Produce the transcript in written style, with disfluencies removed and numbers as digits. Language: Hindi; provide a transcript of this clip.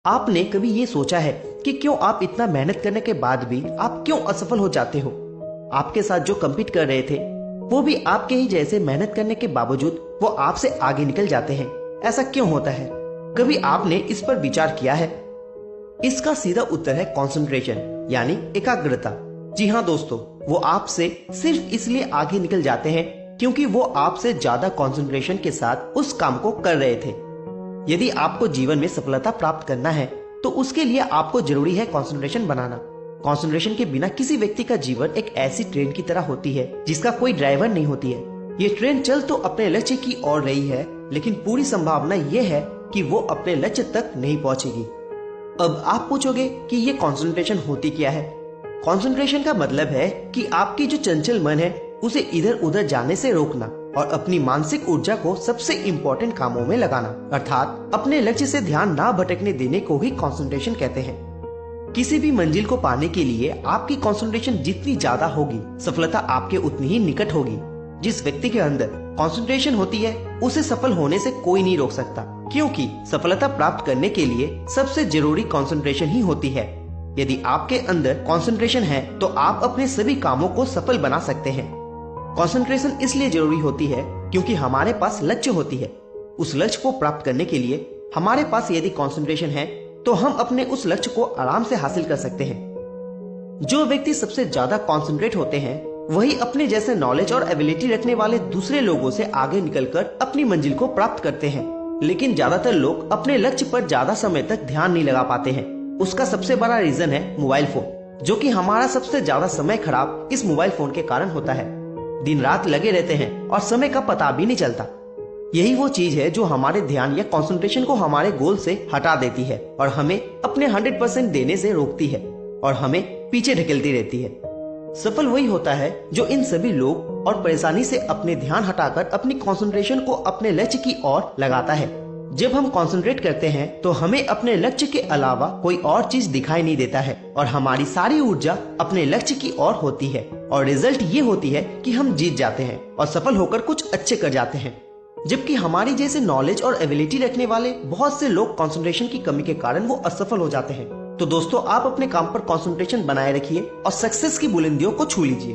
आपने कभी ये सोचा है कि क्यों आप इतना मेहनत करने के बाद भी आप क्यों असफल हो जाते हो? आपके साथ जो कम्पीट कर रहे थे वो भी आपके ही जैसे मेहनत करने के बावजूद वो आपसे आगे निकल जाते हैं। ऐसा क्यों होता है? कभी आपने इस पर विचार किया है? इसका सीधा उत्तर है कंसंट्रेशन यानी एकाग्रता। जी हाँ दोस्तों, वो आपसे सिर्फ इसलिए आगे निकल जाते हैं क्योंकि वो आपसे ज्यादा कंसंट्रेशन के साथ उस काम को कर रहे थे। यदि आपको जीवन में सफलता प्राप्त करना है तो उसके लिए आपको जरूरी है कंसंट्रेशन बनाना। कंसंट्रेशन के बिना किसी व्यक्ति का जीवन एक ऐसी ट्रेन की तरह होती है जिसका कोई ड्राइवर नहीं होती है। ये ट्रेन चल तो अपने लक्ष्य की ओर रही है, लेकिन पूरी संभावना ये है कि वो अपने लक्ष्य तक नहीं पहुंचेगी। अब आप पूछोगे कि ये कंसंट्रेशन होती क्या है? कंसंट्रेशन का मतलब है कि आपकी जो चंचल मन है उसे इधर उधर जाने से रोकना और अपनी मानसिक ऊर्जा को सबसे इम्पोर्टेंट कामों में लगाना, अर्थात अपने लक्ष्य से ध्यान ना भटकने देने को ही कंसंट्रेशन कहते हैं। किसी भी मंजिल को पाने के लिए आपकी कंसंट्रेशन जितनी ज्यादा होगी, सफलता आपके उतनी ही निकट होगी। जिस व्यक्ति के अंदर कंसंट्रेशन होती है उसे सफल होने से कोई नहीं रोक सकता, क्योंकि सफलता प्राप्त करने के लिए सबसे जरूरी कंसंट्रेशन ही होती है। यदि आपके अंदर कंसंट्रेशन है तो आप अपने सभी कामों को सफल बना सकते हैं। कंसंट्रेशन इसलिए जरूरी होती है क्योंकि हमारे पास लक्ष्य होती है। उस लक्ष्य को प्राप्त करने के लिए हमारे पास यदि कंसंट्रेशन है तो हम अपने उस लक्ष्य को आराम से हासिल कर सकते हैं। जो व्यक्ति सबसे ज्यादा कंसंट्रेट होते हैं वही अपने जैसे नॉलेज और एबिलिटी रखने वाले दूसरे लोगों से आगे निकलकर अपनी मंजिल को प्राप्त करते हैं। लेकिन ज्यादातर लोग अपने लक्ष्य पर ज्यादा समय तक ध्यान नहीं लगा पाते हैं। उसका सबसे बड़ा रीजन है मोबाइल फोन, जो कि हमारा सबसे ज्यादा समय खराब इस मोबाइल फोन के कारण होता है। दिन रात लगे रहते हैं और समय का पता भी नहीं चलता। यही वो चीज है जो हमारे ध्यान या कंसंट्रेशन को हमारे गोल से हटा देती है और हमें अपने 100% देने से रोकती है और हमें पीछे ढकेलती रहती है। सफल वही होता है जो इन सभी लोग और परेशानी से अपने ध्यान हटाकर अपनी कंसंट्रेशन को अपने लक्ष्य की ओर लगाता है। जब हम कंसंट्रेट करते हैं तो हमें अपने लक्ष्य के अलावा कोई और चीज दिखाई नहीं देता है और हमारी सारी ऊर्जा अपने लक्ष्य की ओर होती है और रिजल्ट ये होती है कि हम जीत जाते हैं और सफल होकर कुछ अच्छे कर जाते हैं। जबकि हमारी जैसे नॉलेज और एबिलिटी रखने वाले बहुत से लोग कंसंट्रेशन की कमी के कारण वो असफल हो जाते हैं। तो दोस्तों, आप अपने काम पर कंसंट्रेशन बनाए रखिए और सक्सेस की बुलंदियों को छू लीजिए।